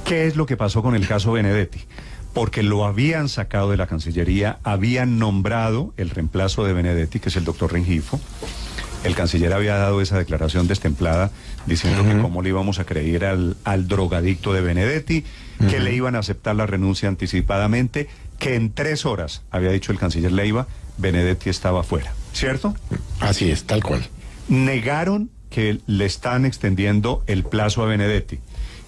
¿Qué es lo que pasó con el caso Benedetti? Porque lo habían sacado de la Cancillería, habían nombrado el reemplazo de Benedetti, que es el doctor Rengifo. El canciller había dado esa declaración destemplada diciendo que cómo le íbamos a creer al drogadicto de Benedetti, que le iban a aceptar la renuncia anticipadamente, que en 3 horas, había dicho el canciller Leiva, Benedetti estaba fuera, ¿cierto? Así es, tal cual. Negaron que le están extendiendo el plazo a Benedetti.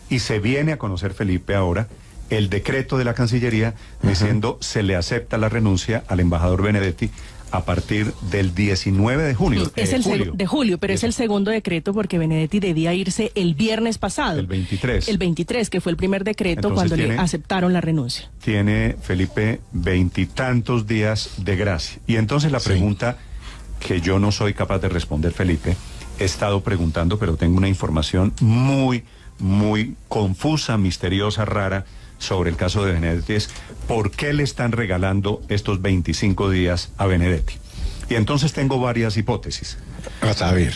Y se viene a conocer, Felipe, ahora el decreto de la Cancillería diciendo se le acepta la renuncia al embajador Benedetti a partir del 19 de junio. Es de julio, pero es el segundo decreto porque Benedetti debía irse el viernes pasado. El 23. El 23, que fue el primer decreto. Entonces, cuando le aceptaron la renuncia. Tiene, Felipe, 20 y tantos días de gracia. Y entonces la pregunta que yo no soy capaz de responder, Felipe, he estado preguntando, pero tengo una información muy confusa, misteriosa, rara sobre el caso de Benedetti, es ¿por qué le están regalando estos 25 días a Benedetti? Y entonces tengo varias hipótesis. A saber.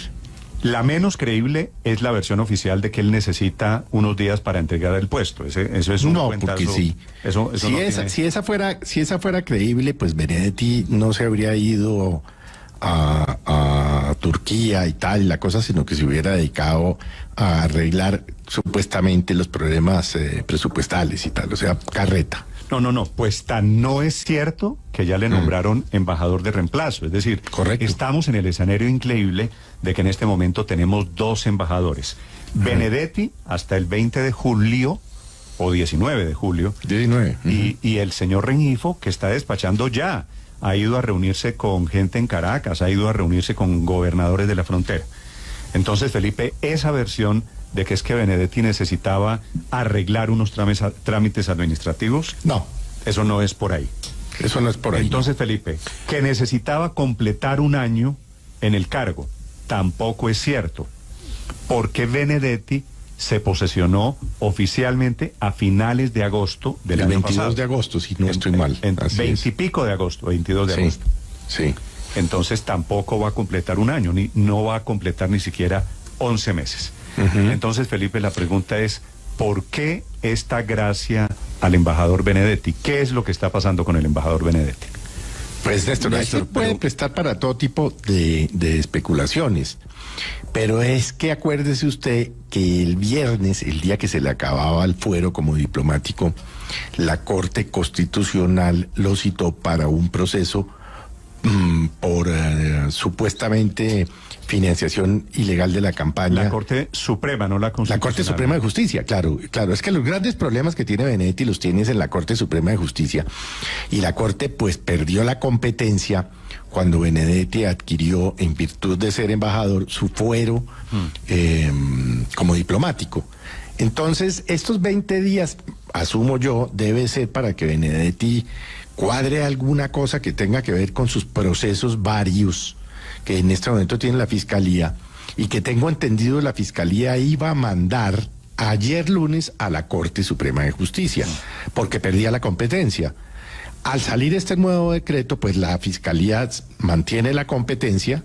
La menos creíble es la versión oficial de que él necesita unos días para entregar el puesto. Eso es un cuentazo. Porque sí. Eso si esa fuera creíble, pues Benedetti no se habría ido a Turquía y tal, la cosa, sino que se hubiera dedicado a arreglar supuestamente los problemas presupuestales y tal, o sea, carreta. No, pues tan no es cierto que ya le nombraron embajador de reemplazo, es decir, correcto. Estamos en el escenario increíble de que en este momento tenemos 2 embajadores. Benedetti hasta el 20 de julio, o 19 de julio, 19. Y el señor Rengifo, que está despachando ya, ha ido a reunirse con gente en Caracas, ha ido a reunirse con gobernadores de la frontera. Entonces, Felipe, esa versión de que es que Benedetti necesitaba arreglar unos trámites administrativos, no, eso no es por ahí. Eso no es por ahí. Entonces, Felipe, que necesitaba completar un año en el cargo, tampoco es cierto, porque Benedetti se posesionó oficialmente a finales de agosto del año pasado. El 22 de agosto, si no estoy mal. 20 y pico de agosto, 22 de agosto. Sí. Entonces tampoco va a completar un año, no va a completar ni siquiera 11 meses. Entonces, Felipe, la pregunta es, ¿por qué esta gracia al embajador Benedetti? ¿Qué es lo que está pasando con el embajador Benedetti? Pues Néstor, puede prestar para todo tipo de especulaciones, pero es que acuérdese usted que el viernes, el día que se le acababa el fuero como diplomático, la Corte Constitucional lo citó para un proceso por supuestamente financiación ilegal de la campaña. La Corte Suprema, no la Constitucional. La Corte Suprema de Justicia, claro. Es que los grandes problemas que tiene Benedetti los tienes en la Corte Suprema de Justicia. Y la Corte pues perdió la competencia cuando Benedetti adquirió, en virtud de ser embajador, su fuero como diplomático. Entonces, estos 20 días, asumo yo, debe ser para que Benedetti cuadre alguna cosa que tenga que ver con sus procesos varios que en este momento tiene la Fiscalía, y que tengo entendido la Fiscalía iba a mandar ayer lunes a la Corte Suprema de Justicia, porque perdía la competencia. Al salir este nuevo decreto, pues la Fiscalía mantiene la competencia,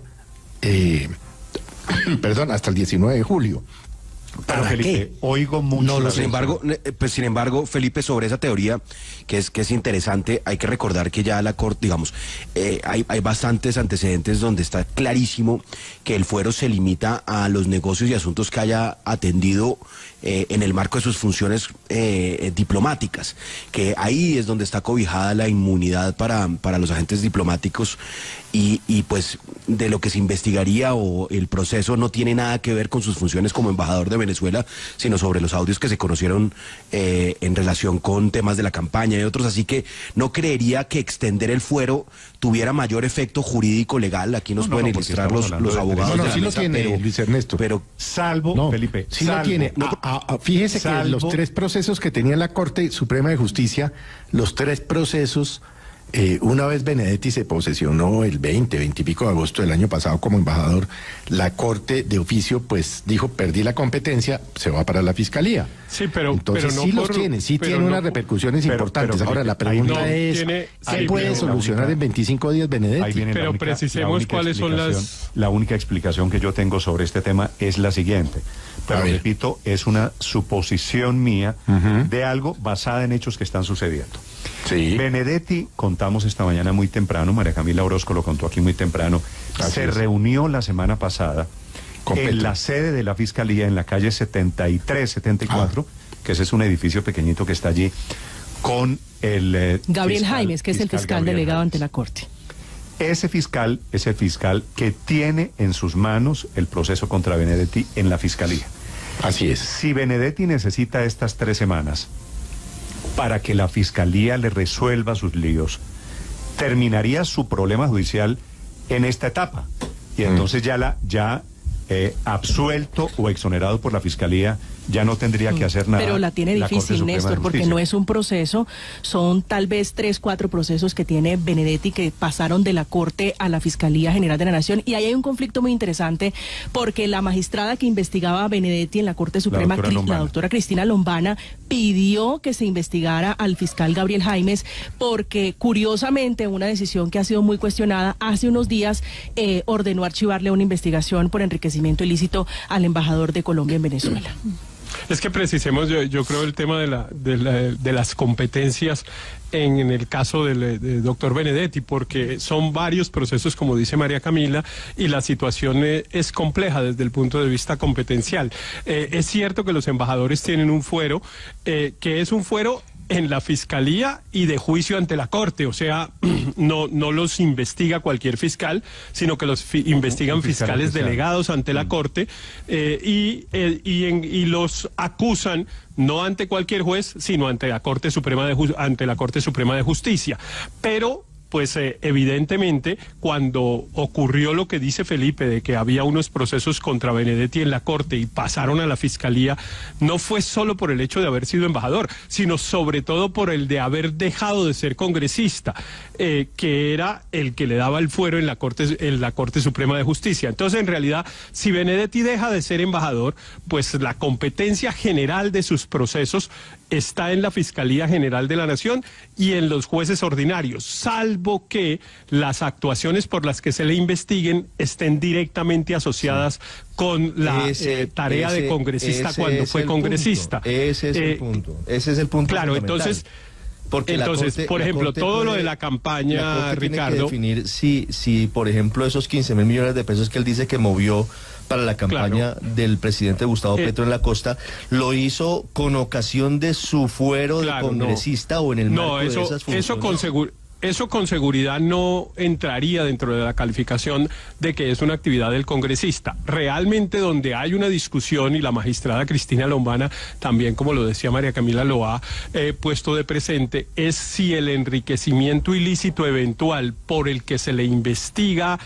hasta el 19 de julio. Pero Felipe, oigo mucho. Sin embargo, Felipe, sobre esa teoría que es interesante, hay que recordar que ya la Corte, digamos, hay bastantes antecedentes donde está clarísimo que el fuero se limita a los negocios y asuntos que haya atendido en el marco de sus funciones diplomáticas, que ahí es donde está cobijada la inmunidad para los agentes diplomáticos y pues de lo que se investigaría o el proceso no tiene nada que ver con sus funciones como embajador de Venezuela, sino sobre los audios que se conocieron en relación con temas de la campaña y otros, así que no creería que extender el fuero tuviera mayor efecto jurídico legal. Aquí nos pueden ilustrar los abogados. Sí lo tiene, Luis Ernesto. Pero salvo, Felipe, sí lo tiene. Fíjese que los 3 procesos que tenía la Corte Suprema de Justicia, los 3 procesos, una vez Benedetti se posesionó el 20 y pico de agosto del año pasado como embajador, la Corte de oficio pues dijo, perdí la competencia, se va para la Fiscalía. Sí, pero entonces pero no sí los tiene, tiene unas repercusiones importantes. Ahora la pregunta es, ¿qué puede solucionar en 25 días Benedetti? Pero precisemos cuáles son las... La única explicación que yo tengo sobre este tema es la siguiente. pero A ver. repito, es una suposición mía de algo basada en hechos que están sucediendo. Sí. Benedetti, contamos esta mañana muy temprano, María Camila Orozco lo contó aquí muy temprano, Así se es. reunió la semana pasada Con en Petro. la sede de la Fiscalía, en la calle 73, 74, que ese es un edificio pequeñito que está allí, con el Gabriel fiscal- Jaimes, que es el fiscal Gabriel delegado Jaimes. ante la Corte. Ese fiscal es el fiscal que tiene en sus manos el proceso contra Benedetti en la Fiscalía. Así es. Si Benedetti necesita estas 3 semanas para que la Fiscalía le resuelva sus líos, terminaría su problema judicial en esta etapa. Y entonces ya absuelto o exonerado por la Fiscalía, ya no tendría que hacer nada. Pero la tiene Corte difícil, Suprema de Néstor, porque Justicia. no es un proceso, son tal vez 3, 4 procesos que tiene Benedetti que pasaron de la Corte a la Fiscalía General de la Nación, y ahí hay un conflicto muy interesante, porque la magistrada que investigaba a Benedetti en la Corte Suprema, doctora Lombana. la doctora Cristina Lombana, pidió que se investigara al fiscal Gabriel Jaimes, porque curiosamente una decisión que ha sido muy cuestionada, hace unos días ordenó archivarle una investigación por enriquecimiento ilícito al embajador de Colombia en Venezuela. Es que precisemos, yo creo, el tema de las competencias en el caso del doctor Benedetti, porque son varios procesos, como dice María Camila, y la situación es compleja desde el punto de vista competencial. Es cierto que los embajadores tienen un fuero, que es un fuero en la Fiscalía y de juicio ante la Corte, o sea, no los investiga cualquier fiscal, sino que los investigan Un fiscal fiscales especial. delegados ante la Corte y los acusan no ante cualquier juez, sino ante la Corte Suprema de Justicia. Pero pues evidentemente cuando ocurrió lo que dice Felipe, de que había unos procesos contra Benedetti en la Corte y pasaron a la Fiscalía, no fue solo por el hecho de haber sido embajador, sino sobre todo por el de haber dejado de ser congresista, que era el que le daba el fuero en la Corte Suprema de Justicia. Entonces, en realidad, si Benedetti deja de ser embajador, pues la competencia general de sus procesos está en la Fiscalía General de la Nación y en los jueces ordinarios, salvo que las actuaciones por las que se le investiguen estén directamente asociadas con la tarea de congresista cuando fue congresista. Ese es el punto. Ese es el punto. Claro, fundamental. entonces, Porque la entonces, Corte- por la ejemplo, Corte todo lo puede- de la campaña, la Corte tiene que Ricardo. definir si, por ejemplo, esos 15.000 millones de pesos que él dice que movió para la campaña del presidente Gustavo Petro en la costa, lo hizo con ocasión de su fuero Claro, de congresista o en el marco de esas funciones. Eso con seguridad no entraría dentro de la calificación de que es una actividad del congresista. Realmente donde hay una discusión, y la magistrada Cristina Lombana también, como lo decía María Camila, lo ha puesto de presente, es si el enriquecimiento ilícito eventual por el que se le investigaba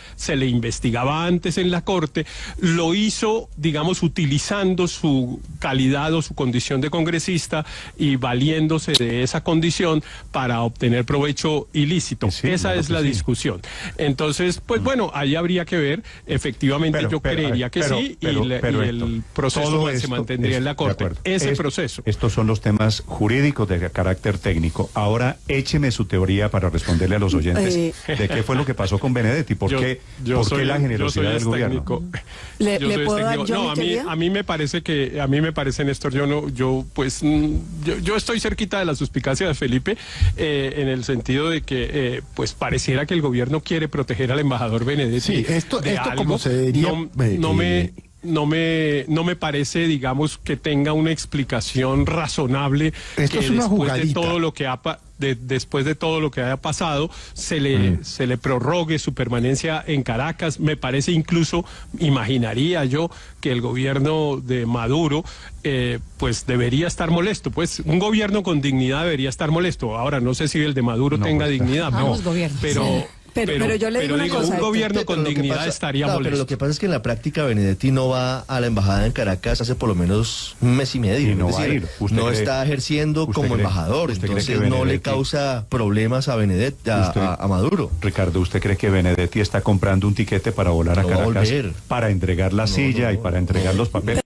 antes en la Corte, lo hizo, digamos, utilizando su calidad o su condición de congresista y valiéndose de esa condición para obtener provecho ilícito. Sí, Esa claro es que la sí. discusión. Entonces, pues bueno, ahí habría que ver. Efectivamente, yo creería que sí, y Héctor, el proceso todo se esto mantendría en la de Corte. acuerdo. Ese proceso. Estos son los temas jurídicos de carácter técnico. Ahora écheme su teoría para responderle a los oyentes de qué fue lo que pasó con Benedetti, por qué la generosidad del gobierno. ¿Le puedo dar yo mi teoría? a mí me parece, Néstor, yo estoy cerquita de la suspicacia de Felipe, en el sentido de que pues pareciera que el gobierno quiere proteger al embajador Benedetti. Sí, esto de algo. como se diría... No me parece, digamos, que tenga una explicación razonable. Esto que es una después de jugadita. todo lo que después de todo lo que haya pasado, se le prorrogue su permanencia en Caracas. Me parece incluso, imaginaría yo, que el gobierno de Maduro pues debería estar molesto. Pues un gobierno con dignidad debería estar molesto. Ahora, no sé si el de Maduro tenga dignidad, Ambos gobiernos. Pero yo le digo una cosa, un Héctor. gobierno con Pero lo que dignidad pasa- estaría claro, molesto. Pero lo que pasa es que en la práctica Benedetti no va a la embajada en Caracas hace por lo menos un mes y medio. Y no es va a decir, ir. ¿Usted no cree- está ejerciendo usted como cree- embajador, usted cree entonces que no le Benedetti- causa problemas a Benedetti, Usted- a Maduro. Ricardo, ¿usted cree que Benedetti está comprando un tiquete para volar a No va a Caracas volver. para entregar la silla y para entregar los papeles?